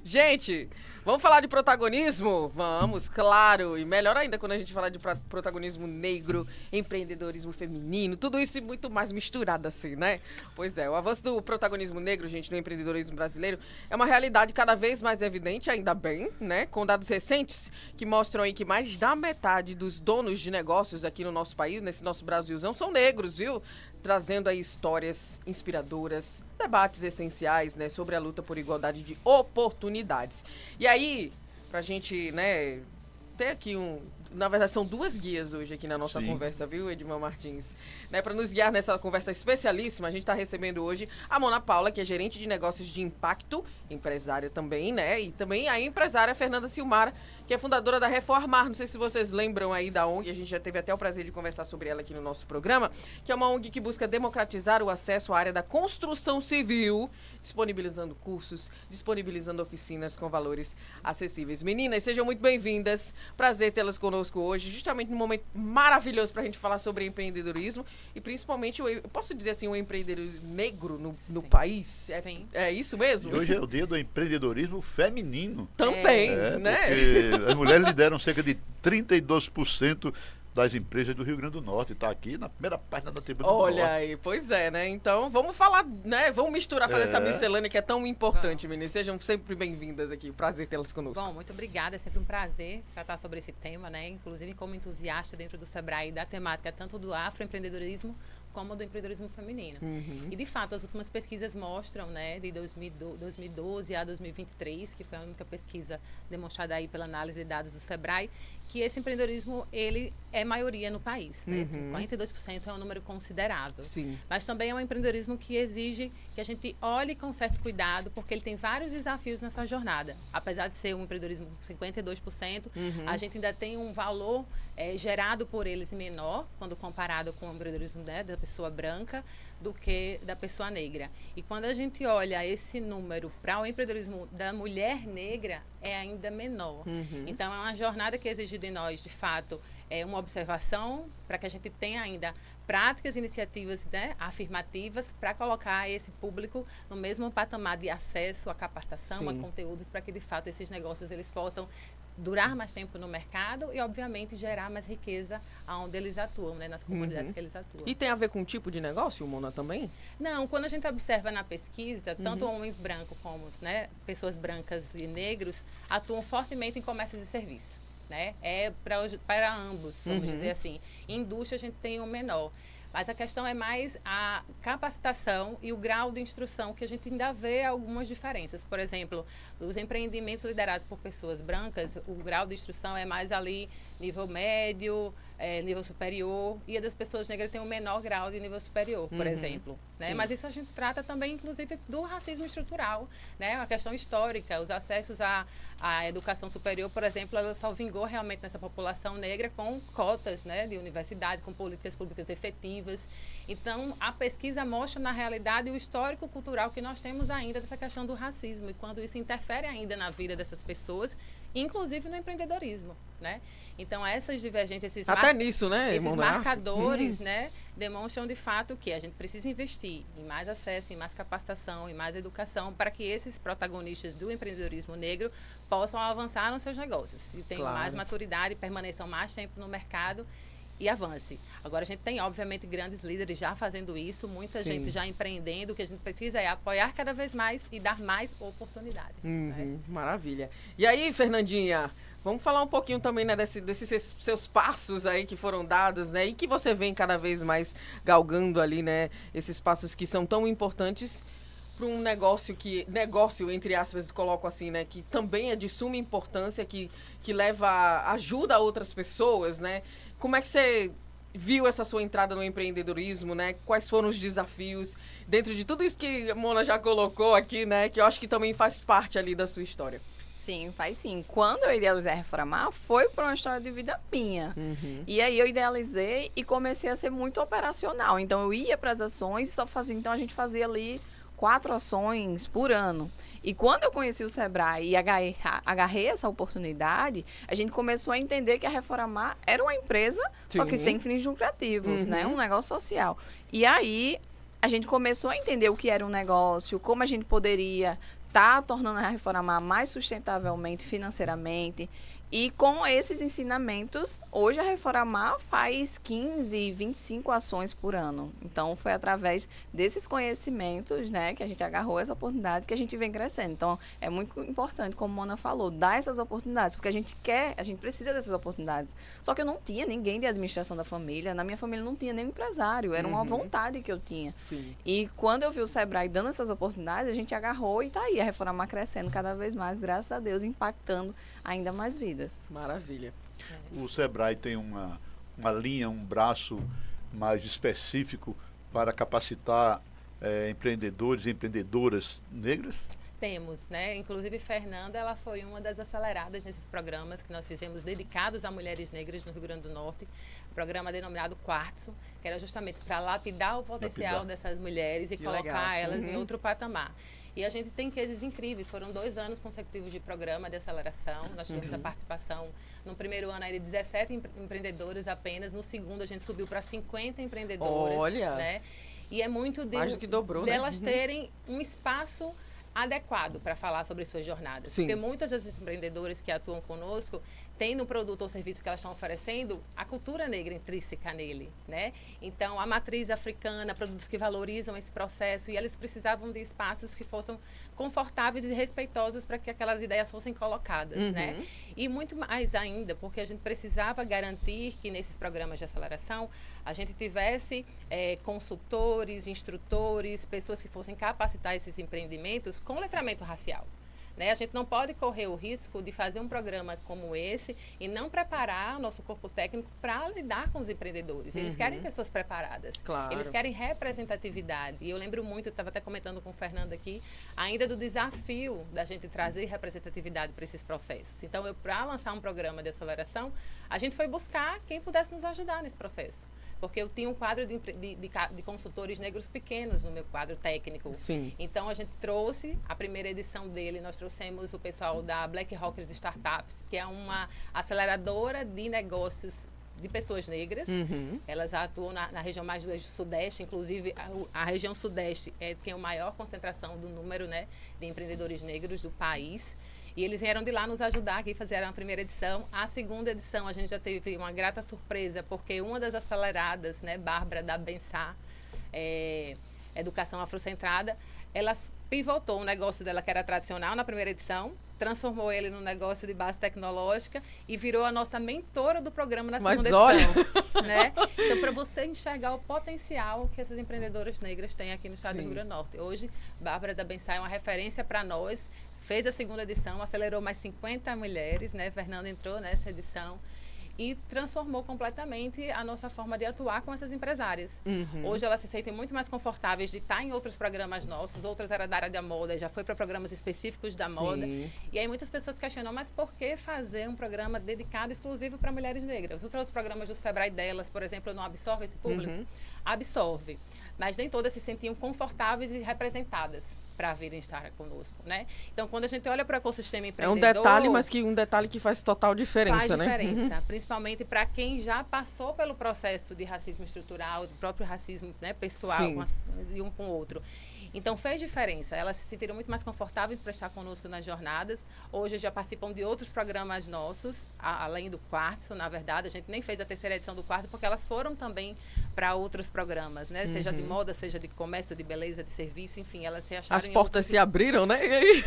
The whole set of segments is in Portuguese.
Gente, vamos falar de protagonismo? Vamos, claro. E melhor ainda quando a gente fala de protagonismo negro, empreendedorismo feminino, tudo isso e muito mais misturado assim, né? Pois é, o avanço do protagonismo negro, gente, no empreendedorismo brasileiro é uma realidade cada vez mais evidente, ainda bem, né? Com dados recentes que mostram aí que mais da metade dos donos de negócios aqui no nosso país, nesse nosso Brasilzão, são negros, viu? Trazendo aí histórias inspiradoras, debates essenciais, né, sobre a luta por igualdade de oportunidades. E aí, pra gente, né, ter aqui na verdade, são duas guias hoje aqui na nossa conversa, viu, Edmar Martins? Né, para nos guiar nessa conversa especialíssima, a gente está recebendo hoje a Mona Paula, que é gerente de negócios de impacto, empresária também, né? E também a empresária Fernanda Silmara, que é fundadora da Reformar. Não sei se vocês lembram aí da ONG, a gente já teve até o prazer de conversar sobre ela aqui no nosso programa, que é uma ONG que busca democratizar o acesso à área da construção civil, disponibilizando cursos, disponibilizando oficinas com valores acessíveis. Meninas, sejam muito bem-vindas. Prazer tê-las conosco hoje, justamente num momento maravilhoso para a gente falar sobre empreendedorismo e principalmente, eu posso dizer assim, o empreendedorismo negro no país. É isso mesmo? E hoje é o dia do empreendedorismo feminino. Também, né? Porque as mulheres lideram cerca de 32% das empresas do Rio Grande do Norte. Está aqui na primeira página da Tribuna do Norte. Olha aí, pois é, né? Então, vamos falar, né? Vamos misturar, fazer essa miscelânea que é tão importante, meninas. Sejam sempre bem-vindas aqui. Prazer tê-las conosco. Bom, muito obrigada. É sempre um prazer tratar sobre esse tema, né? Inclusive como entusiasta dentro do Sebrae da temática tanto do afroempreendedorismo como do empreendedorismo feminino. E, de fato, as últimas pesquisas mostram, né, de 2012 a 2023, que foi a única pesquisa demonstrada aí pela análise de dados do Sebrae, que esse empreendedorismo, ele é maioria no país, né? 42% é um número considerável. Sim. Mas também é um empreendedorismo que exige que a gente olhe com certo cuidado, porque ele tem vários desafios nessa jornada. Apesar de ser um empreendedorismo com 52%, a gente ainda tem um valor gerado por eles menor, quando comparado com o empreendedorismo, né, da pessoa branca, do que da pessoa negra. E quando a gente olha esse número para o empreendedorismo da mulher negra, é ainda menor. Então, é uma jornada que exige de nós, de fato, uma observação para que a gente tenha ainda práticas e iniciativas, né, afirmativas para colocar esse público no mesmo patamar de acesso à capacitação, a conteúdos, para que, de fato, esses negócios eles possam durar mais tempo no mercado e, obviamente, gerar mais riqueza onde eles atuam, né, nas comunidades que eles atuam. E tem a ver com o tipo de negócio, Mona, também? Não, quando a gente observa na pesquisa, tanto homens brancos como, né, pessoas brancas e negros atuam fortemente em comércios e serviços. Né? É para ambos, vamos dizer assim. Em indústria a gente tem um menor. Mas a questão é mais a capacitação e o grau de instrução, que a gente ainda vê algumas diferenças. Por exemplo, os empreendimentos liderados por pessoas brancas, o grau de instrução é mais ali nível médio, nível superior, e a das pessoas negras tem um menor grau de nível superior, por exemplo. Né? Mas isso a gente trata também, inclusive, do racismo estrutural, né? A questão histórica, os acessos à educação superior, por exemplo, ela só vingou realmente nessa população negra com cotas, né, de universidade, com políticas públicas efetivas. Então, a pesquisa mostra, na realidade, o histórico cultural que nós temos ainda dessa questão do racismo, e quando isso interfere ainda na vida dessas pessoas, inclusive no empreendedorismo, né? Então, essas divergências, esses marcadores, né, demonstram de fato que a gente precisa investir em mais acesso, em mais capacitação, em mais educação, para que esses protagonistas do empreendedorismo negro possam avançar nos seus negócios e tenham mais maturidade, permaneçam mais tempo no mercado e avance. Agora, a gente tem, obviamente, grandes líderes já fazendo isso, muita gente já empreendendo. O que a gente precisa é apoiar cada vez mais e dar mais oportunidade. Né? Maravilha. E aí, Fernandinha, vamos falar um pouquinho também, né, desses seus passos aí que foram dados, né, e que você vem cada vez mais galgando ali, né, esses passos que são tão importantes para um negócio entre aspas, coloco assim, né, que também é de suma importância, que ajuda outras pessoas, né? Como é que você viu essa sua entrada no empreendedorismo, né? Quais foram os desafios dentro de tudo isso que a Mona já colocou aqui, né? Que eu acho que também faz parte ali da sua história. Sim, faz sim. Quando eu idealizei a Reformar, foi por uma história de vida minha. E aí eu idealizei e comecei a ser muito operacional. Então eu ia para as ações e só fazia. Então a gente fazia ali 4 ações por ano. E quando eu conheci o Sebrae e agarrei essa oportunidade, a gente começou a entender que a Reformar era uma empresa, só que sem fins lucrativos, né? Um negócio social. E aí a gente começou a entender o que era um negócio, como a gente poderia está tornando a Reformar mais sustentavelmente financeiramente. E com esses ensinamentos, hoje a Reformar faz 15, 25 ações por ano. Então, foi através desses conhecimentos, né, que a gente agarrou essa oportunidade, que a gente vem crescendo. Então, é muito importante, como a Mona falou, dar essas oportunidades, porque a gente precisa dessas oportunidades. Só que eu não tinha ninguém de administração da família, na minha família não tinha nem empresário, era uma vontade que eu tinha. Sim. E quando eu vi o Sebrae dando essas oportunidades, a gente agarrou e está aí, a Reformar crescendo cada vez mais, graças a Deus, impactando ainda mais vidas. Maravilha. O Sebrae tem uma linha, um braço mais específico para capacitar empreendedores e empreendedoras negras? Temos, né? Inclusive, Fernanda, ela foi uma das aceleradas nesses programas que nós fizemos dedicados a mulheres negras no Rio Grande do Norte. Programa denominado Quartzo, que era justamente para lapidar o potencial dessas mulheres e colocar elas em outro patamar. E a gente tem cases incríveis, foram 2 anos consecutivos de programa de aceleração. Nós tivemos a participação, no primeiro ano, aí, de 17 empreendedores apenas, no segundo a gente subiu para 50 empreendedoras. Olha! Né? E é muito mais do que dobrou, delas né? terem um espaço adequado para falar sobre suas jornadas. Sim. Porque muitas das empreendedoras que atuam conosco têm no produto ou serviço que elas estão oferecendo a cultura negra intrínseca nele, né? Então, a matriz africana, produtos que valorizam esse processo, e eles precisavam de espaços que fossem confortáveis e respeitosos para que aquelas ideias fossem colocadas, né? E muito mais ainda, porque a gente precisava garantir que nesses programas de aceleração a gente tivesse consultores, instrutores, pessoas que fossem capacitar esses empreendimentos com letramento racial. Né? A gente não pode correr o risco de fazer um programa como esse e não preparar o nosso corpo técnico para lidar com os empreendedores. Eles querem pessoas preparadas. Claro. Eles querem representatividade. E eu lembro muito, eu estava até comentando com o Fernando aqui, ainda do desafio da gente trazer representatividade para esses processos. Então, para lançar um programa de aceleração, a gente foi buscar quem pudesse nos ajudar nesse processo. Porque eu tinha um quadro de consultores negros pequenos no meu quadro técnico. Sim. Então, a gente trouxe a primeira edição dele, nós trouxemos o pessoal da Black Rockers Startups, que é uma aceleradora de negócios de pessoas negras. Elas atuam na região mais do sudeste, inclusive a região sudeste tem a maior concentração do número, né, de empreendedores negros do país. E eles vieram de lá nos ajudar aqui, fizeram a primeira edição. A segunda edição a gente já teve uma grata surpresa, porque uma das aceleradas, né, Bárbara da Bensá, Educação Afrocentrada, ela pivotou o negócio dela, que era tradicional, na primeira edição, transformou ele num negócio de base tecnológica e virou a nossa mentora do programa na segunda edição. Né? Então, para você enxergar o potencial que essas empreendedoras negras têm aqui no estado do Rio Grande do Norte. Hoje, Bárbara da Bensá é uma referência para nós, fez a segunda edição, acelerou mais 50 mulheres, né? Fernanda entrou nessa edição e transformou completamente a nossa forma de atuar com essas empresárias. Hoje elas se sentem muito mais confortáveis de estar em outros programas nossos, outras era da área da moda, já foi para programas específicos da moda. E aí muitas pessoas questionam, mas por que fazer um programa dedicado, exclusivo para mulheres negras? Os outros programas do Sebrae delas, por exemplo, não absorve esse público? Absorve. Mas nem todas se sentiam confortáveis e representadas para virem estar conosco, né? Então, quando a gente olha para o ecossistema empreendedor... É um detalhe, mas um detalhe que faz total diferença, né? Faz diferença, principalmente para quem já passou pelo processo de racismo estrutural, do próprio racismo, né, pessoal, de um com o outro. Então, fez diferença. Elas se sentiram muito mais confortáveis para estar conosco nas jornadas. Hoje, já participam de outros programas nossos, além do Quartzo, na verdade. A gente nem fez a terceira edição do Quartzo, porque elas foram também para outros programas, né? Seja de moda, seja de comércio, de beleza, de serviço, enfim, elas se acharam... As portas se abriram, né?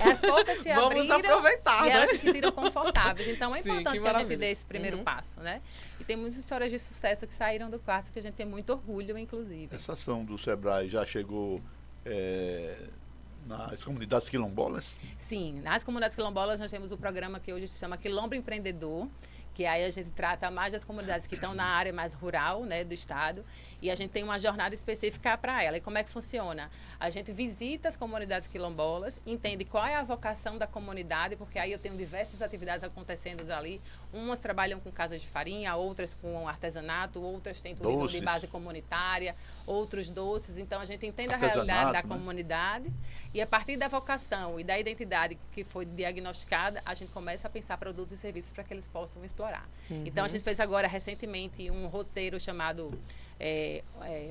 As portas se abriram. Vamos aproveitar, e né? elas se sentiram confortáveis. Então, é Sim, importante que a gente dê esse primeiro Uhum. passo, né? E tem muitas histórias de sucesso que saíram do Quartzo, que a gente tem muito orgulho, inclusive. Essa ação do Sebrae já chegou nas comunidades quilombolas? Sim, nas comunidades quilombolas nós temos o programa que hoje se chama Quilombo Empreendedor, que aí a gente trata mais das comunidades que estão na área mais rural, né, do estado, e a gente tem uma jornada específica para ela. E como é que funciona? A gente visita as comunidades quilombolas, entende qual é a vocação da comunidade, porque aí eu tenho diversas atividades acontecendo ali. Umas trabalham com casas de farinha, outras com artesanato, outras têm turismo Doces. de base comunitária, outros doces. Então, a gente entende a Artesanato, realidade da né? comunidade e, a partir da vocação e da identidade que foi diagnosticada, a gente começa a pensar produtos e serviços para que eles possam explorar. explorar. Então, a gente fez agora, recentemente, um roteiro chamado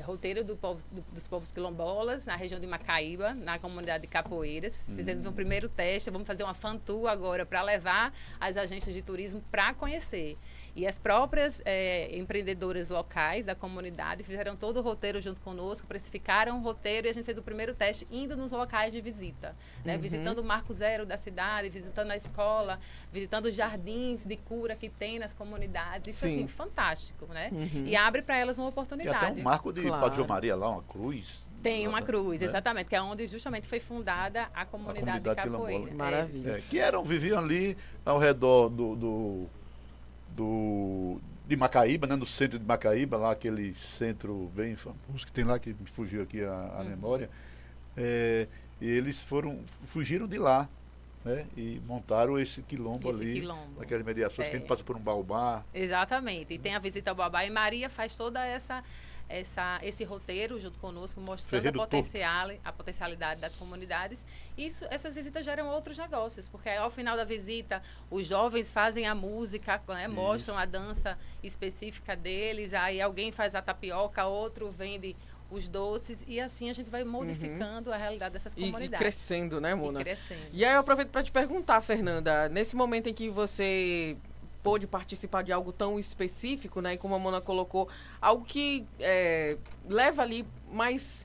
Roteiro dos Povos Quilombolas, na região de Macaíba, na comunidade de Capoeiras. Fizemos um primeiro teste, vamos fazer uma fan tour agora para levar as agências de turismo para conhecer. E as próprias empreendedoras locais da comunidade fizeram todo o roteiro junto conosco, precificaram o roteiro e a gente fez o primeiro teste indo nos locais de visita, né? Visitando o Marco Zero da cidade, visitando a escola, visitando os jardins de cura que tem nas comunidades. Isso, assim, fantástico, né? E abre para elas uma oportunidade. Tem até um marco de Padre João Maria lá, uma cruz. Tem uma cruz, exatamente, que é onde justamente foi fundada a comunidade de Capoeira. Maravilha. Viviam ali ao redor de Macaíba, né, no centro de Macaíba, lá aquele centro bem famoso que tem lá, que me fugiu aqui a memória. E eles fugiram de lá, né, e montaram esse quilombo ali, naquelas mediações, que a gente passa por um baobá. Exatamente, e tem a visita ao baobá, e Maria faz toda esse roteiro junto conosco, mostrando a potencialidade das comunidades. Essas visitas geram outros negócios, porque ao final da visita, os jovens fazem a música, né, mostram a dança específica deles, aí alguém faz a tapioca, outro vende os doces, e assim a gente vai modificando a realidade dessas comunidades. E crescendo, né, Mona? E crescendo. E aí eu aproveito para te perguntar, Fernanda, nesse momento em que você pôde participar de algo tão específico, né? E como a Mona colocou, algo que leva ali mais...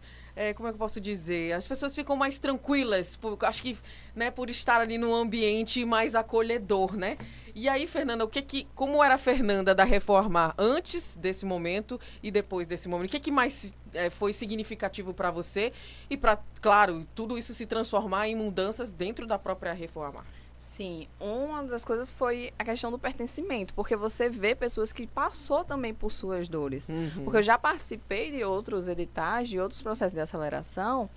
como é que eu posso dizer? As pessoas ficam mais tranquilas, acho que, né, por estar ali num ambiente mais acolhedor, né? E aí, Fernanda, como era a Fernanda da Reformar antes desse momento e depois desse momento? O que mais foi significativo para você? E para, claro, tudo isso se transformar em mudanças dentro da própria Reformar? Sim, uma das coisas foi a questão do pertencimento, porque você vê pessoas que passou também por suas dores. Porque eu já participei de outros editais, de outros processos de aceleração,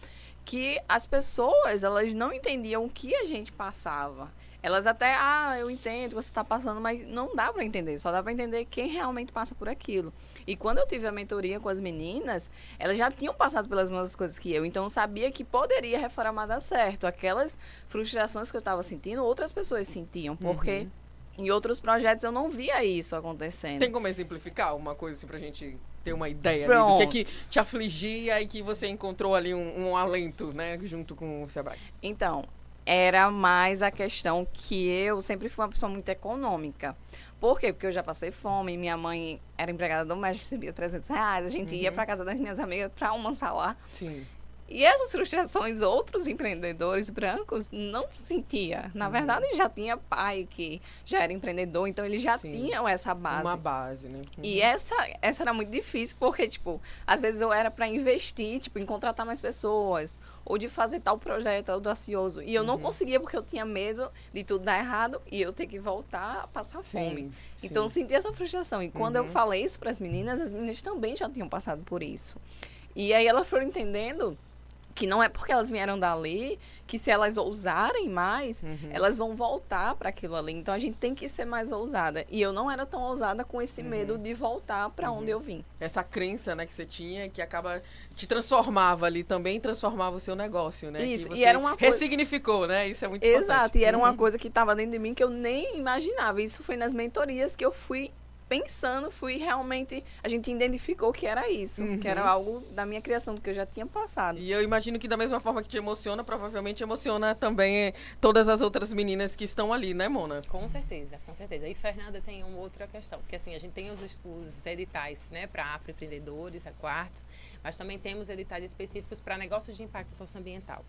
que as pessoas, elas não entendiam o que a gente passava. Elas até, eu entendo que você está passando, mas não dá para entender, só dá para entender quem realmente passa por aquilo. E quando eu tive a mentoria com as meninas, elas já tinham passado pelas mesmas coisas que eu, então eu sabia que poderia Reformar dar certo. Aquelas frustrações que eu estava sentindo, outras pessoas sentiam, porque em outros projetos eu não via isso acontecendo. Tem como exemplificar uma coisa assim pra gente ter uma ideia ali, do que te afligia e que você encontrou ali um alento, né, junto com o Sebrae? Então, era mais a questão que eu sempre fui uma pessoa muito econômica. Por quê? Porque eu já passei fome, minha mãe era empregada doméstica, recebia R$300, a gente ia para casa das minhas amigas para almoçar lá. Sim. E essas frustrações, outros empreendedores brancos não sentiam. Na verdade, já tinha pai que já era empreendedor, então eles já tinham essa base. Uma base, né? E essa era muito difícil, porque, às vezes eu era para investir, em contratar mais pessoas, ou de fazer tal projeto audacioso. E eu não conseguia, porque eu tinha medo de tudo dar errado e eu ter que voltar a passar fome. Então, eu senti essa frustração. E quando eu falei isso para as meninas também já tinham passado por isso. E aí elas foram entendendo que não é porque elas vieram dali, que se elas ousarem mais, elas vão voltar para aquilo ali. Então, a gente tem que ser mais ousada. E eu não era tão ousada com esse medo de voltar para onde eu vim. Essa crença, né, que você tinha, que acaba te transformava ali, também transformava o seu negócio, né? Isso, que você e era uma coisa... ressignificou, né? Isso é muito importante. Exato, e era uma coisa que estava dentro de mim que eu nem imaginava. Isso foi nas mentorias que eu fui pensando, realmente, a gente identificou que era isso, que era algo da minha criação, do que eu já tinha passado. E eu imagino que da mesma forma que te emociona, provavelmente emociona também todas as outras meninas que estão ali, né, Mona? Com certeza, com certeza. E Fernanda tem uma outra questão, porque assim, a gente tem os editais, né, para afroempreendedores, a Quartz, mas também temos editais específicos para negócios de impacto socioambiental.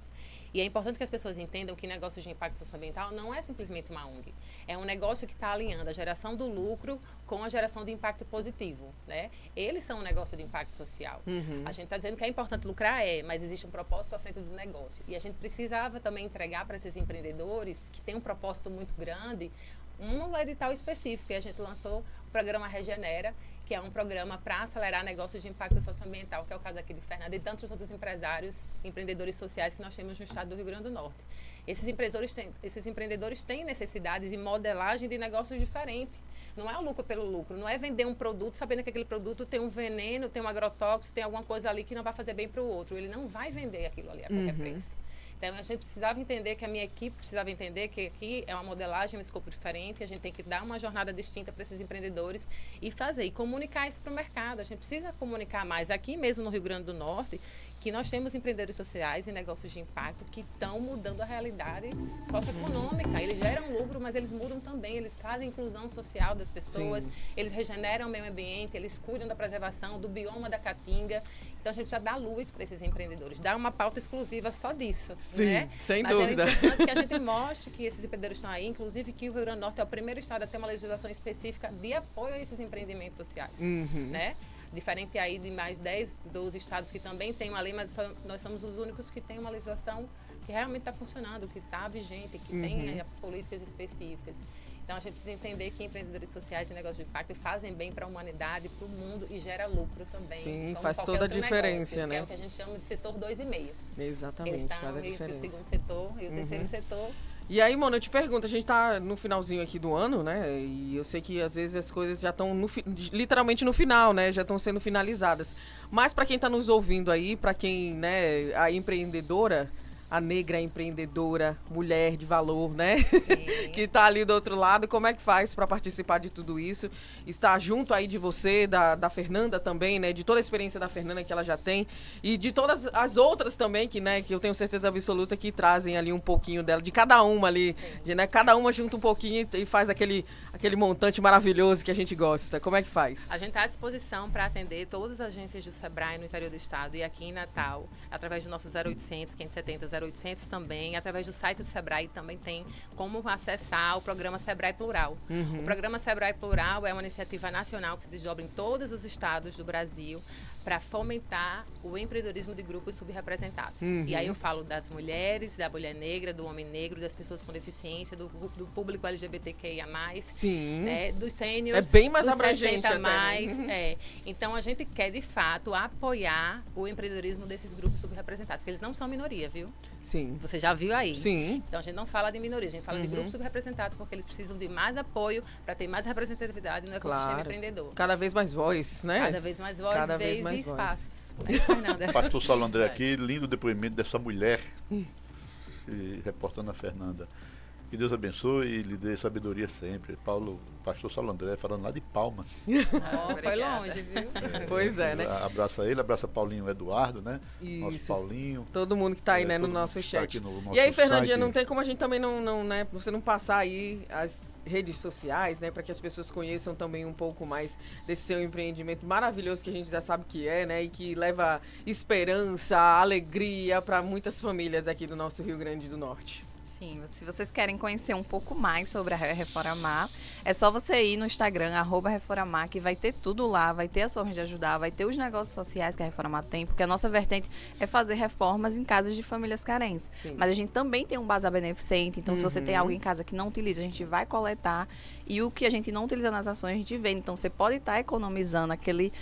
E é importante que as pessoas entendam que negócios de impacto socioambiental não é simplesmente uma ONG. É um negócio que está alinhando a geração do lucro com a geração de impacto positivo, né? Eles são um negócio de impacto social. A gente está dizendo que é importante lucrar, mas existe um propósito à frente do negócio. E a gente precisava também entregar para esses empreendedores que têm um propósito muito grande, um edital específico. E a gente lançou o programa Regenera, que é um programa para acelerar negócios de impacto socioambiental, que é o caso aqui de Fernanda e tantos outros empresários, empreendedores sociais que nós temos no estado do Rio Grande do Norte. Esses empreendedores têm necessidades e modelagem de negócios diferentes. Não é o lucro pelo lucro, não é vender um produto sabendo que aquele produto tem um veneno, tem um agrotóxico, tem alguma coisa ali que não vai fazer bem para o outro. Ele não vai vender aquilo ali a qualquer preço. Então, a gente precisava entender, que a minha equipe precisava entender que aqui é uma modelagem, um escopo diferente, a gente tem que dar uma jornada distinta para esses empreendedores e fazer, e comunicar isso para o mercado. A gente precisa comunicar mais. Aqui mesmo no Rio Grande do Norte, que nós temos empreendedores sociais e negócios de impacto que estão mudando a realidade socioeconômica. Eles geram lucro, mas eles mudam também, eles trazem inclusão social das pessoas, Sim. eles regeneram o meio ambiente, eles cuidam da preservação, do bioma da Caatinga. Então, a gente precisa dar luz para esses empreendedores, dar uma pauta exclusiva só disso. Sim, né? sem Mas dúvida. é importante que a gente mostre que esses empreendedores estão aí, inclusive que o Rio Grande do Norte é o primeiro estado a ter uma legislação específica de apoio a esses empreendimentos sociais. Né? Diferente aí de mais 10, 12 estados que também têm uma lei, mas nós somos os únicos que têm uma legislação que realmente está funcionando, que está vigente, que tem políticas específicas. Então, a gente precisa entender que empreendedores sociais e negócios de impacto fazem bem para a humanidade, para o mundo e gera lucro também. Sim, como faz qualquer toda a outro diferença, negócio, né? Que é o que a gente chama de setor 2,5. Exatamente, Eles estão faz a entre o diferença. segundo setor e o terceiro setor. E aí, Mona, eu te pergunto, a gente tá no finalzinho aqui do ano, né? E eu sei que às vezes as coisas já estão literalmente no final, né? Já estão sendo finalizadas. Mas para quem tá nos ouvindo aí, para quem, né, a empreendedora, a negra empreendedora, mulher de valor, né? Sim. Que tá ali do outro lado, como é que faz para participar de tudo isso? Está junto aí de você, da Fernanda também, né? De toda a experiência da Fernanda que ela já tem e de todas as outras também que, né, que eu tenho certeza absoluta que trazem ali um pouquinho dela, de cada uma ali, de, né? Cada uma junta um pouquinho e faz aquele montante maravilhoso que a gente gosta. Como é que faz? A gente está à disposição para atender todas as agências do Sebrae no interior do estado e aqui em Natal, através do nosso 0800 570 0800 também, através do site do Sebrae também tem como acessar o programa Sebrae Plural. O programa Sebrae Plural é uma iniciativa nacional que se desdobra em todos os estados do Brasil para fomentar o empreendedorismo de grupos subrepresentados. E aí eu falo das mulheres, da mulher negra, do homem negro, das pessoas com deficiência, do público LGBTQIA+, Sim. né, dos sêniores, É bem mais dos abrangente 60 até, né? mais, Então a gente quer de fato apoiar o empreendedorismo desses grupos subrepresentados, porque eles não são minoria, viu? Sim. Você já viu aí. Sim. Então a gente não fala de minoria, a gente fala de grupos subrepresentados, porque eles precisam de mais apoio para ter mais representatividade no ecossistema Claro. empreendedor. Cada vez mais voz, né? Cada vez mais voz, Cada vez vez mais e voz. espaços. É isso, Fernanda. Pastor Saulo André aqui, lindo depoimento dessa mulher, se reportando a Fernanda. Que Deus abençoe e lhe dê sabedoria sempre. Pastor Saulo André falando lá de Palmas. Oh, foi longe, viu? Pois é, né? Abraça ele, abraça Paulinho Eduardo, né? Nosso Isso. Paulinho. Todo mundo que tá aí, né, no todo mundo nosso que tá chat. aqui no nosso E aí, Fernandinha, site. não tem como a gente também não, né, você não passar aí as redes sociais, né, para que as pessoas conheçam também um pouco mais desse seu empreendimento maravilhoso que a gente já sabe que é, né, e que leva esperança, alegria para muitas famílias aqui do nosso Rio Grande do Norte. Sim, se vocês querem conhecer um pouco mais sobre a Reformar, é só você ir no Instagram, @Reformar, que vai ter tudo lá, vai ter as formas de ajudar, vai ter os negócios sociais que a Reformar tem, porque a nossa vertente é fazer reformas em casas de famílias carentes. Sim. Mas a gente também tem um bazar beneficente, então se você tem algo em casa que não utiliza, a gente vai coletar, e o que a gente não utiliza nas ações, a gente vende. Então você pode estar economizando, aquele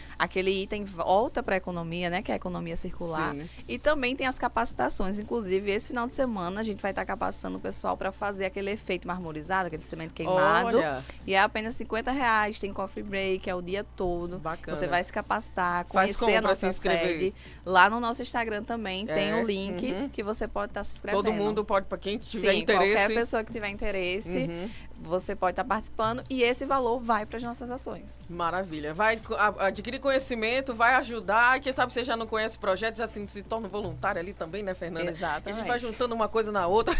item volta para a economia, né, que é a economia circular. Sim. E também tem as capacitações. Inclusive, esse final de semana a gente vai estar capacitando o pessoal para fazer aquele efeito marmorizado, aquele cimento queimado. Olha, E é apenas R$50, tem coffee break, é o dia todo. bacana. Você vai se capacitar, Faz conhecer como a pra se nossa inscrever? sede. Lá no nosso Instagram também tem É, o link que você pode estar se inscrevendo. Todo mundo pode, para quem tiver Sim, interesse. qualquer pessoa que tiver interesse, você pode estar participando e esse valor vai para as nossas ações. Maravilha. Vai adquirir conhecimento, vai ajudar. E quem sabe você já não conhece o projeto, já se torna voluntário ali também, né, Fernanda? Exatamente. A gente vai juntando uma coisa na outra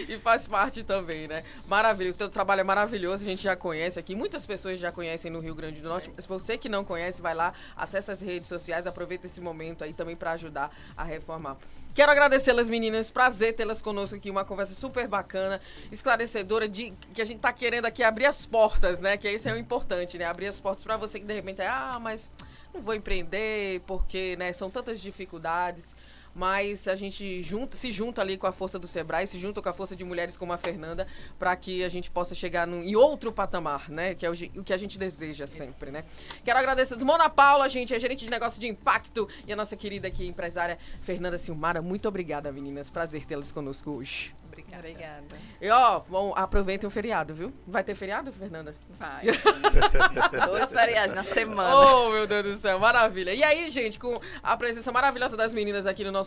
e faz parte também, né? Maravilha. O teu trabalho é maravilhoso, a gente já conhece aqui. Muitas pessoas já conhecem no Rio Grande do Norte. Mas você que não conhece, vai lá, acessa as redes sociais, aproveita esse momento aí também para ajudar a reformar. Quero agradecê-las, meninas. Prazer tê-las conosco aqui. Uma conversa super bacana, esclarecedora, que a gente tá querendo aqui abrir as portas, né? Que isso é o importante, né? Abrir as portas para você que de repente mas não vou empreender porque, né, são tantas dificuldades. Mas a gente se junta ali com a força do Sebrae, se junta com a força de mulheres como a Fernanda, para que a gente possa chegar em outro patamar, né? Que é o que a gente deseja sempre, né? Quero agradecer a Mona Paula, gente, é gerente de negócio de impacto, e a nossa querida aqui, empresária Fernanda Silmara. Muito obrigada, meninas. Prazer tê-las conosco hoje. Obrigada. E bom, aproveitem o feriado, viu? Vai ter feriado, Fernanda? Vai. 2 feriados na semana. Oh, meu Deus do céu, maravilha. E aí, gente, com a presença maravilhosa das meninas aqui no nosso